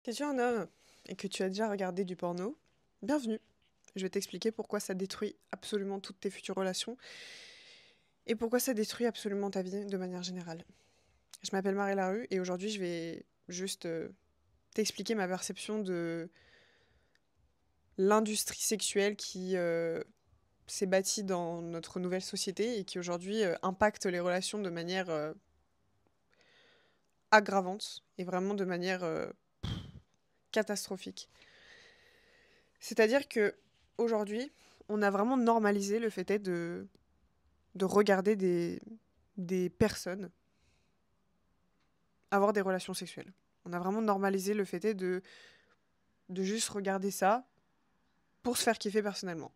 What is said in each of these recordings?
Si tu es un homme et que tu as déjà regardé du porno, bienvenue. Je vais t'expliquer pourquoi ça détruit absolument toutes tes futures relations et pourquoi ça détruit absolument ta vie de manière générale. Je m'appelle Marie Larue et aujourd'hui je vais juste t'expliquer ma perception de l'industrie sexuelle qui s'est bâtie dans notre nouvelle société et qui aujourd'hui impacte les relations de manière aggravante et vraiment de manière catastrophique. C'est-à-dire que aujourd'hui, on a vraiment normalisé le fait de regarder des personnes avoir des relations sexuelles. On a vraiment normalisé le fait de juste regarder ça pour se faire kiffer personnellement.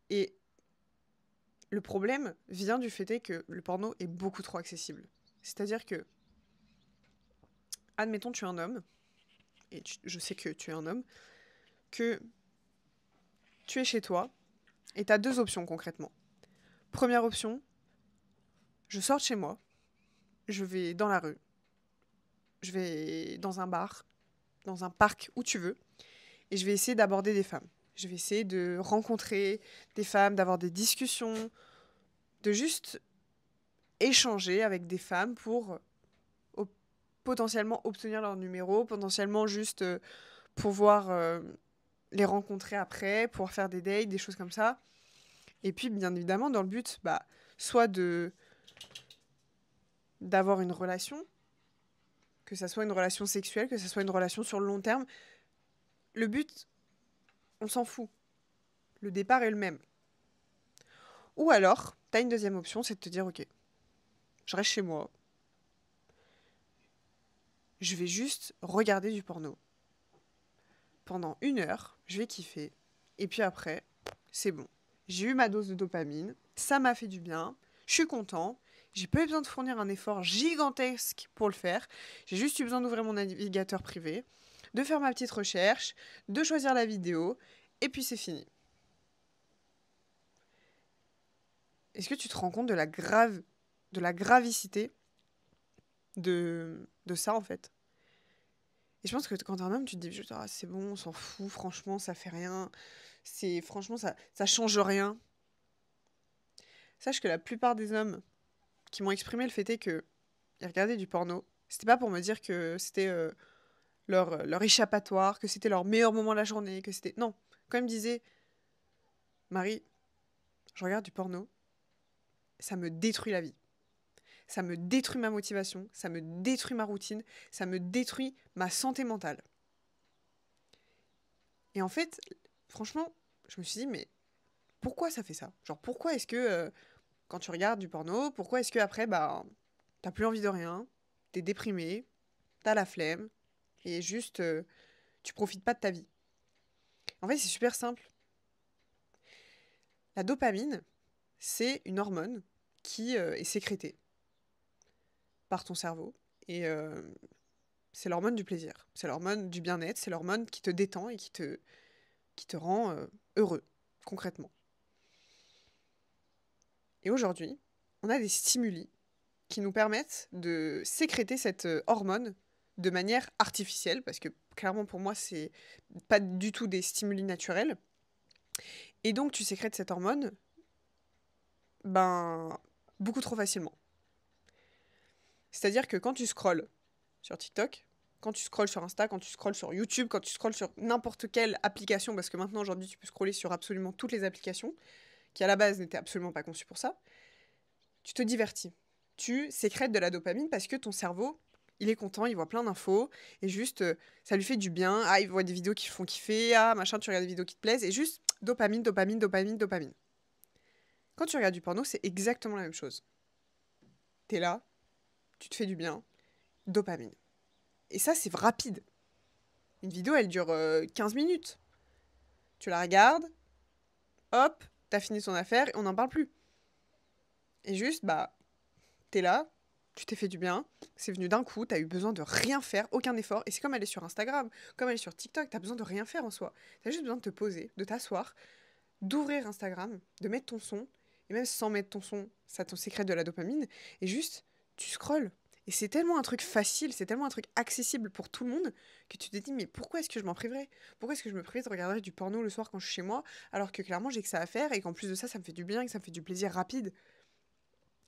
Et le problème vient du fait que le porno est beaucoup trop accessible. C'est-à-dire que, admettons, tu es un homme, et je sais que tu es un homme, que tu es chez toi, et tu as deux options concrètement. Première option, je sors de chez moi, je vais dans la rue, je vais dans un bar, dans un parc, où tu veux, et je vais essayer d'aborder des femmes. Je vais essayer de rencontrer des femmes, d'avoir des discussions, de juste échanger avec des femmes pour potentiellement obtenir leur numéro, potentiellement juste pouvoir les rencontrer après, pouvoir faire des dates, des choses comme ça. Et puis, bien évidemment, dans le but, soit d'avoir une relation, que ça soit une relation sexuelle, que ça soit une relation sur le long terme. Le but, on s'en fout. Le départ est le même. Ou alors, t'as une deuxième option, c'est de te dire, ok, je reste chez moi, je vais juste regarder du porno. Pendant 1 heure, je vais kiffer. Et puis après, c'est bon. J'ai eu ma dose de dopamine, ça m'a fait du bien, je suis content, j'ai pas eu besoin de fournir un effort gigantesque pour le faire, j'ai juste eu besoin d'ouvrir mon navigateur privé, de faire ma petite recherche, de choisir la vidéo, et puis c'est fini. Est-ce que tu te rends compte de la gravicité de ça en fait? Et je pense que quand t'es un homme, tu te dis juste, ah, c'est bon, on s'en fout, franchement, ça fait rien. Franchement, ça change rien. Sache que la plupart des hommes qui m'ont exprimé le fait est que ils regardaient du porno, c'était pas pour me dire que c'était leur échappatoire, que c'était leur meilleur moment de la journée, que c'était... Non, quand ils me disaient, Marie, je regarde du porno, ça me détruit la vie. Ça me détruit ma motivation, ça me détruit ma routine, ça me détruit ma santé mentale. Et en fait, franchement, je me suis dit, mais pourquoi ça fait ça? Genre, pourquoi est-ce que quand tu regardes du porno, pourquoi est-ce que après, t'as plus envie de rien, t'es déprimé, t'as la flemme, et juste, tu profites pas de ta vie? En fait, c'est super simple. La dopamine, c'est une hormone qui est sécrétée par ton cerveau, et c'est l'hormone du plaisir, c'est l'hormone du bien-être, c'est l'hormone qui te détend et qui te rend heureux, concrètement. Et aujourd'hui, on a des stimuli qui nous permettent de sécréter cette hormone de manière artificielle, parce que clairement pour moi, c'est pas du tout des stimuli naturels. Et donc tu sécrètes cette hormone, ben, beaucoup trop facilement. C'est-à-dire que quand tu scrolles sur TikTok, quand tu scrolles sur Insta, quand tu scrolles sur YouTube, quand tu scrolles sur n'importe quelle application, parce que maintenant aujourd'hui tu peux scroller sur absolument toutes les applications, qui à la base n'étaient absolument pas conçues pour ça, tu te divertis. Tu sécrètes de la dopamine parce que ton cerveau, il est content, il voit plein d'infos, et juste, ça lui fait du bien. Ah, il voit des vidéos qui le font kiffer, ah, machin, tu regardes des vidéos qui te plaisent, et juste, dopamine, dopamine, dopamine, dopamine. Quand tu regardes du porno, c'est exactement la même chose. T'es là, tu te fais du bien, dopamine. Et ça, c'est rapide. Une vidéo, elle dure 15 minutes. Tu la regardes, hop, t'as fini ton affaire, et on n'en parle plus. Et juste, t'es là, tu t'es fait du bien, c'est venu d'un coup, t'as eu besoin de rien faire, aucun effort, et c'est comme aller sur Instagram, comme aller sur TikTok, t'as besoin de rien faire en soi. T'as juste besoin de te poser, de t'asseoir, d'ouvrir Instagram, de mettre ton son, et même sans mettre ton son, ça t'en sécrète de la dopamine, et juste, tu scrolles. Et c'est tellement un truc facile, c'est tellement un truc accessible pour tout le monde que tu te dis mais pourquoi est-ce que je m'en priverais? Pourquoi est-ce que je me priverais de regarder du porno le soir quand je suis chez moi alors que clairement j'ai que ça à faire et qu'en plus de ça, ça me fait du bien et que ça me fait du plaisir rapide?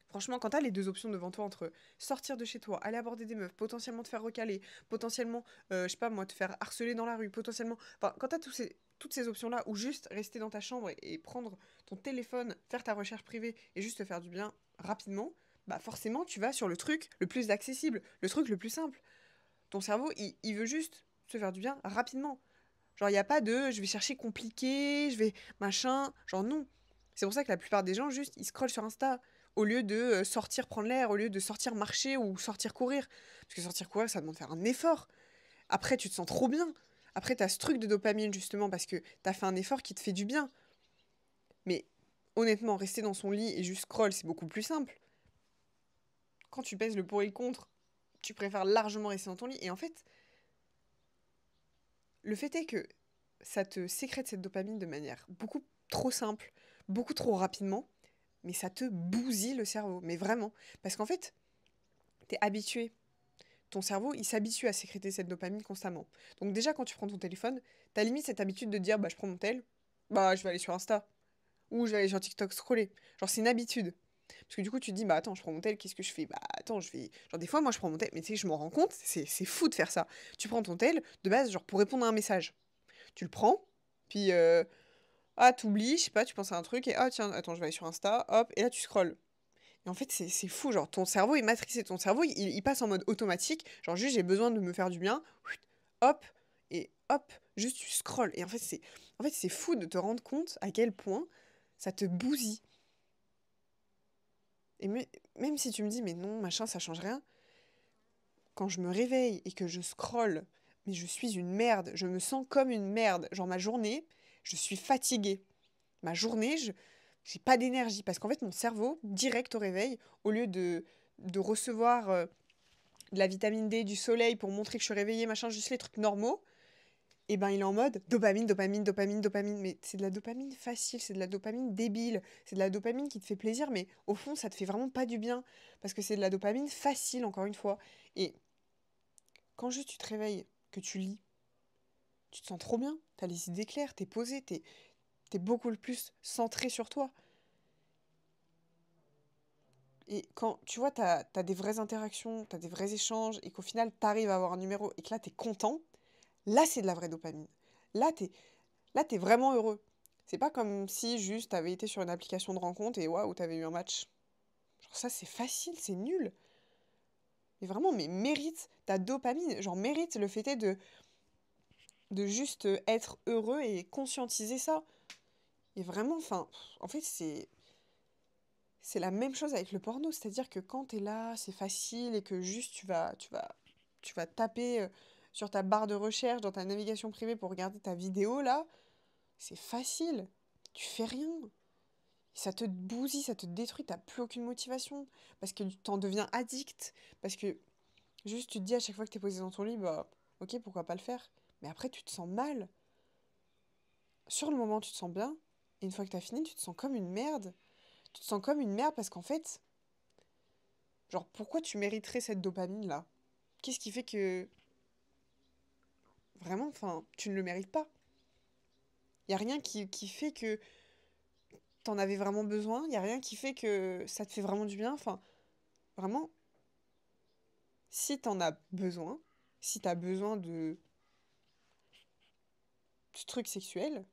Franchement, quand t'as les deux options devant toi entre sortir de chez toi, aller aborder des meufs, potentiellement te faire recaler, potentiellement, je sais pas moi, te faire harceler dans la rue, potentiellement... Enfin, quand t'as toutes ces options-là, ou juste rester dans ta chambre et prendre ton téléphone, faire ta recherche privée et juste te faire du bien rapidement, bah forcément, tu vas sur le truc le plus accessible, le truc le plus simple. Ton cerveau, il veut juste se faire du bien rapidement. Genre, il n'y a pas de je vais chercher compliqué, je vais machin. Genre, non. C'est pour ça que la plupart des gens, juste, ils scrollent sur Insta au lieu de sortir prendre l'air, au lieu de sortir marcher ou sortir courir. Parce que sortir courir, ça demande de faire un effort. Après, tu te sens trop bien. Après, t'as ce truc de dopamine, justement, parce que t'as fait un effort qui te fait du bien. Mais honnêtement, rester dans son lit et juste scroll, c'est beaucoup plus simple. Quand tu pèses le pour et le contre, tu préfères largement rester dans ton lit. Et en fait, le fait est que ça te sécrète cette dopamine de manière beaucoup trop simple, beaucoup trop rapidement, mais ça te bousille le cerveau. Mais vraiment. Parce qu'en fait, t'es habitué. Ton cerveau, il s'habitue à sécréter cette dopamine constamment. Donc déjà, quand tu prends ton téléphone, t'as limite cette habitude de dire, bah je prends mon tel, bah je vais aller sur Insta, ou je vais aller sur TikTok scroller. Genre c'est une habitude. Parce que du coup, tu te dis, bah attends, je prends mon tel, qu'est-ce que je fais? Bah attends, je vais... Genre des fois, moi je prends mon tel, mais tu sais, je m'en rends compte, c'est fou de faire ça. Tu prends ton tel, de base, genre pour répondre à un message. Tu le prends, puis t'oublies, je sais pas, tu penses à un truc, et tiens, attends, je vais aller sur Insta, hop, et là tu scrolles. Et en fait, c'est fou, genre ton cerveau est matrixé, ton cerveau il passe en mode automatique, genre juste j'ai besoin de me faire du bien, hop, et hop, juste tu scrolles. Et en fait, c'est fou de te rendre compte à quel point ça te bousille. Et même si tu me dis, mais non, machin, ça change rien, quand je me réveille et que je scrolle, mais je suis une merde, je me sens comme une merde. Genre ma journée, je suis fatiguée. Ma journée, je j'ai pas d'énergie parce qu'en fait mon cerveau direct au réveil, au lieu de recevoir de la vitamine D, du soleil pour montrer que je suis réveillée, machin, juste les trucs normaux, et ben il est en mode dopamine, dopamine, dopamine, dopamine. Mais c'est de la dopamine facile, c'est de la dopamine débile, c'est de la dopamine qui te fait plaisir, mais au fond ça te fait vraiment pas du bien parce que c'est de la dopamine facile encore une fois. Et quand juste tu te réveilles, que tu lis, tu te sens trop bien, t'as les idées claires, t'es posé, t'es beaucoup le plus centré sur toi. Et quand, tu vois, t'as des vraies interactions, t'as des vrais échanges, et qu'au final, t'arrives à avoir un numéro, et que là, t'es content, là, c'est de la vraie dopamine. Là, t'es vraiment heureux. C'est pas comme si juste t'avais été sur une application de rencontre et waouh, t'avais eu un match. Genre ça, c'est facile, c'est nul. Mais vraiment, mais mérite ta dopamine. Genre mérite le fait est de juste être heureux et conscientiser ça. Et vraiment, enfin, en fait, c'est la même chose avec le porno, c'est-à-dire que quand t'es là, c'est facile et que juste tu vas taper sur ta barre de recherche dans ta navigation privée pour regarder ta vidéo là, c'est facile. Tu fais rien. Ça te bousille, ça te détruit, t'as plus aucune motivation parce que tu t'en deviens addict, parce que juste tu te dis à chaque fois que t'es posé dans ton lit, bah ok, pourquoi pas le faire. Mais après tu te sens mal. Sur le moment tu te sens bien, et une fois que t'as fini, tu te sens comme une merde. Tu te sens comme une merde parce qu'en fait, genre, pourquoi tu mériterais cette dopamine-là? Qu'est-ce qui fait que... Vraiment, enfin, tu ne le mérites pas. Y a rien qui fait que t'en avais vraiment besoin. Y a rien qui fait que ça te fait vraiment du bien. Enfin, vraiment, si t'en as besoin, si t'as besoin de trucs sexuels,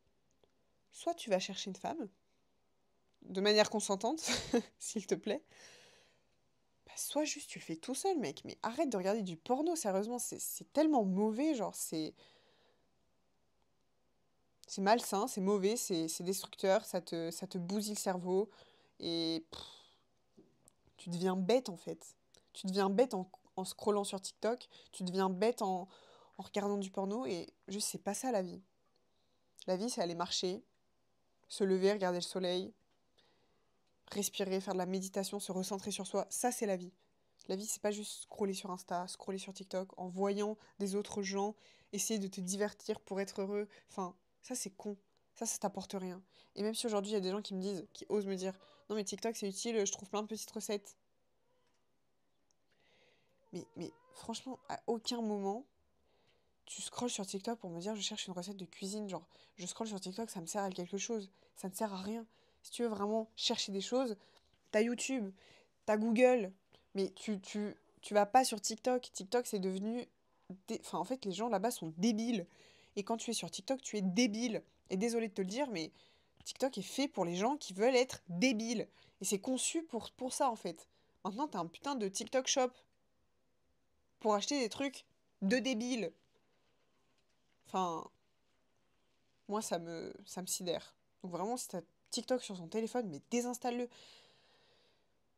soit tu vas chercher une femme, de manière consentante, s'il te plaît, bah, soit juste tu le fais tout seul, mec. Mais arrête de regarder du porno, sérieusement, c'est tellement mauvais, genre, c'est malsain, c'est mauvais, c'est destructeur, ça te bousille le cerveau. Et tu deviens bête en fait. Tu deviens bête en scrollant sur TikTok, tu deviens bête en regardant du porno. Et juste, c'est pas ça la vie. La vie, c'est aller marcher, se lever, regarder le soleil, respirer, faire de la méditation, se recentrer sur soi. Ça, c'est la vie. La vie, c'est pas juste scroller sur Insta, scroller sur TikTok, en voyant des autres gens, essayer de te divertir pour être heureux. Enfin, ça, c'est con. Ça t'apporte rien. Et même si aujourd'hui, il y a des gens qui me disent, qui osent me dire, non mais TikTok, c'est utile, je trouve plein de petites recettes. Mais franchement, à aucun moment, tu scrolles sur TikTok pour me dire je cherche une recette de cuisine. Genre, je scrolle sur TikTok, ça me sert à quelque chose. Ça ne sert à rien. Si tu veux vraiment chercher des choses, t'as YouTube, t'as Google. Mais tu vas pas sur TikTok. TikTok, c'est devenu... Enfin, en fait, les gens là-bas sont débiles. Et quand tu es sur TikTok, tu es débile. Et désolé de te le dire, mais TikTok est fait pour les gens qui veulent être débiles. Et c'est conçu pour ça, en fait. Maintenant, t'as un putain de TikTok shop pour acheter des trucs de débiles. Enfin, moi, ça me sidère. Donc vraiment, si t'as TikTok sur son téléphone, mais désinstalle-le.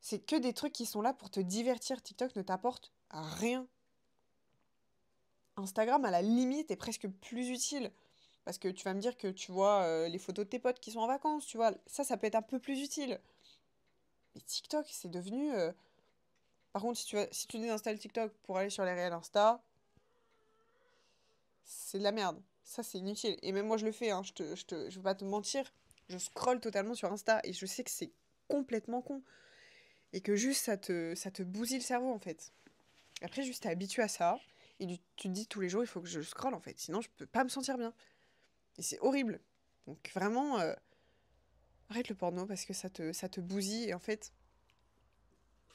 C'est que des trucs qui sont là pour te divertir. TikTok ne t'apporte rien. Instagram, à la limite, est presque plus utile. Parce que tu vas me dire que tu vois les photos de tes potes qui sont en vacances, tu vois. Ça peut être un peu plus utile. Mais TikTok, c'est devenu... Par contre, si tu désinstalles TikTok pour aller sur les réels Insta, c'est de la merde. Ça, c'est inutile. Et même moi, je le fais, hein. Je veux pas te mentir. Je scrolle totalement sur Insta et je sais que c'est complètement con. Et que juste, ça te bousille le cerveau, en fait. Après, juste, t'es habitué à ça. Et tu te dis tous les jours, il faut que je scrolle, en fait. Sinon, je peux pas me sentir bien. Et c'est horrible. Donc, vraiment, arrête le porno parce que ça te bousille. Et en fait,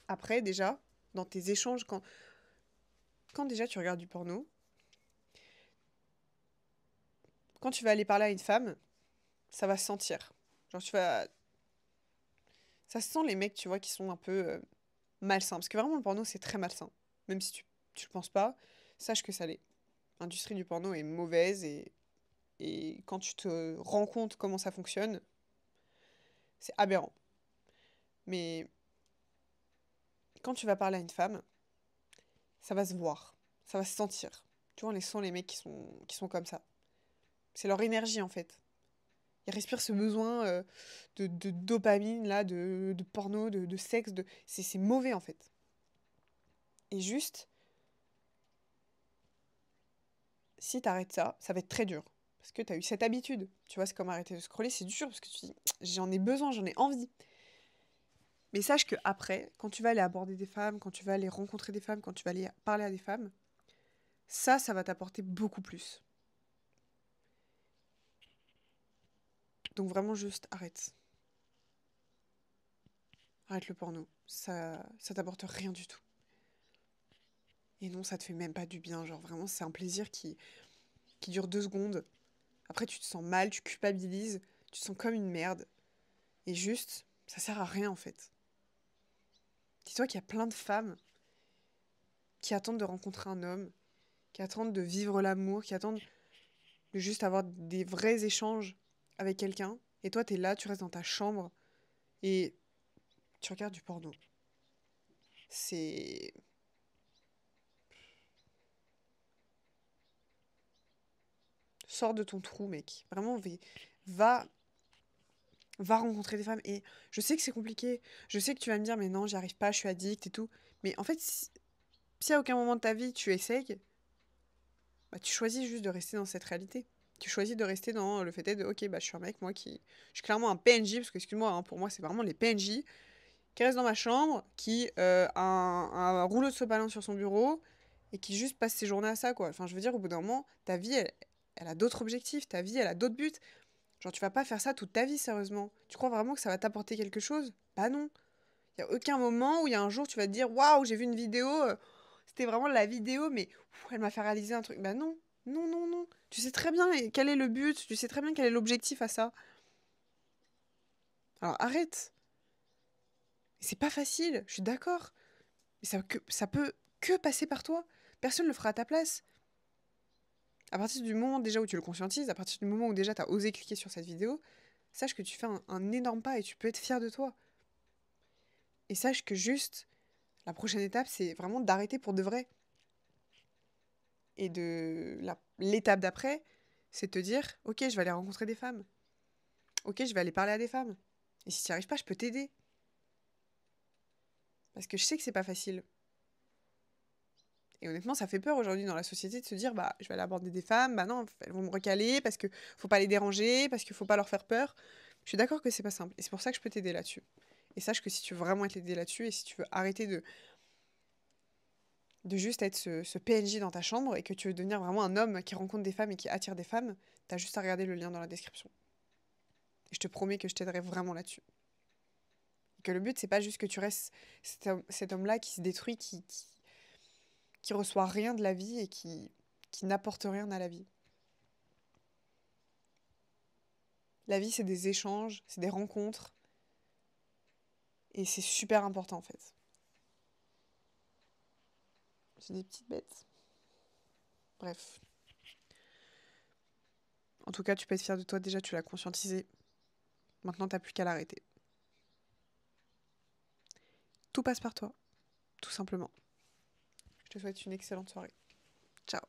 après, déjà, dans tes échanges, quand déjà tu regardes du porno, quand tu vas aller parler à une femme, ça va se sentir. Genre, ça se sent les mecs, tu vois, qui sont un peu malsains. Parce que vraiment, le porno, c'est très malsain. Même si tu le penses pas, sache que ça l'est. L'industrie du porno est mauvaise et quand tu te rends compte comment ça fonctionne, c'est aberrant. Mais quand tu vas parler à une femme, ça va se voir, ça va se sentir. Tu vois, on les sent, les mecs qui sont comme ça. C'est leur énergie, en fait. Ils respirent ce besoin de dopamine, là, de porno, de sexe. C'est mauvais, en fait. Et juste, si t'arrêtes ça, ça va être très dur. Parce que t'as eu cette habitude. Tu vois, c'est comme arrêter de scroller, c'est dur parce que tu dis, j'en ai besoin, j'en ai envie. Mais sache que après, quand tu vas aller aborder des femmes, quand tu vas aller rencontrer des femmes, quand tu vas aller parler à des femmes, ça va t'apporter beaucoup plus. Donc vraiment juste arrête. Arrête le porno. Ça t'apporte rien du tout. Et non, ça te fait même pas du bien. Genre vraiment, c'est un plaisir qui dure 2 secondes. Après, tu te sens mal, tu culpabilises, tu te sens comme une merde. Et juste, ça sert à rien en fait. Dis-toi qu'il y a plein de femmes qui attendent de rencontrer un homme, qui attendent de vivre l'amour, qui attendent de juste avoir des vrais échanges avec quelqu'un. Et toi, t'es là, tu restes dans ta chambre et tu regardes du porno. C'est... Sors de ton trou, mec. Vraiment, va, va rencontrer des femmes. Et je sais que c'est compliqué. Je sais que tu vas me dire, mais non, j'y arrive pas, je suis addict et tout. Mais en fait, si à aucun moment de ta vie tu essayes, bah, tu choisis juste de rester dans cette réalité. Tu choisis de rester dans le fait de, ok, bah, je suis un mec, moi, qui... Je suis clairement un PNJ, parce que, excuse-moi, hein, pour moi, c'est vraiment les PNJ, qui reste dans ma chambre, qui a un rouleau de sopalin sur son bureau, et qui juste passe ses journées à ça, quoi. Enfin, je veux dire, au bout d'un moment, ta vie, elle a d'autres objectifs, ta vie, elle a d'autres buts. Genre, tu vas pas faire ça toute ta vie, sérieusement. Tu crois vraiment que ça va t'apporter quelque chose? Bah non. Il y a aucun moment où il y a un jour, tu vas te dire, waouh, j'ai vu une vidéo, c'était vraiment la vidéo, mais elle m'a fait réaliser un truc. Bah non, non, non, non. Tu sais très bien quel est le but, tu sais très bien quel est l'objectif à ça. Alors arrête. C'est pas facile, je suis d'accord. Mais ça peut que passer par toi. Personne ne le fera à ta place. À partir du moment déjà où tu le conscientises, à partir du moment où déjà tu as osé cliquer sur cette vidéo, sache que tu fais un énorme pas et tu peux être fier de toi. Et sache que juste, la prochaine étape, c'est vraiment d'arrêter pour de vrai. Et l'étape d'après, c'est de te dire, ok, je vais aller rencontrer des femmes. Ok, je vais aller parler à des femmes. Et si tu n'y arrives pas, je peux t'aider. Parce que je sais que c'est pas facile. Et honnêtement, ça fait peur aujourd'hui dans la société de se dire, bah, je vais aller aborder des femmes, bah non, elles vont me recaler parce que faut pas les déranger, parce qu'il faut pas leur faire peur. Je suis d'accord que c'est pas simple. Et c'est pour ça que je peux t'aider là-dessus. Et sache que si tu veux vraiment t'aider là-dessus et si tu veux arrêter de juste être ce PNJ dans ta chambre et que tu veux devenir vraiment un homme qui rencontre des femmes et qui attire des femmes, t'as juste à regarder le lien dans la description. Et je te promets que je t'aiderai vraiment là-dessus. Et que le but, c'est pas juste que tu restes cet homme-là qui se détruit, qui reçoit rien de la vie et qui n'apporte rien à la vie. La vie, c'est des échanges, c'est des rencontres. Et c'est super important, en fait. C'est des petites bêtes. Bref. En tout cas, tu peux être fier de toi. Déjà, tu l'as conscientisé. Maintenant, t'as plus qu'à l'arrêter. Tout passe par toi, tout simplement. Je te souhaite une excellente soirée. Ciao.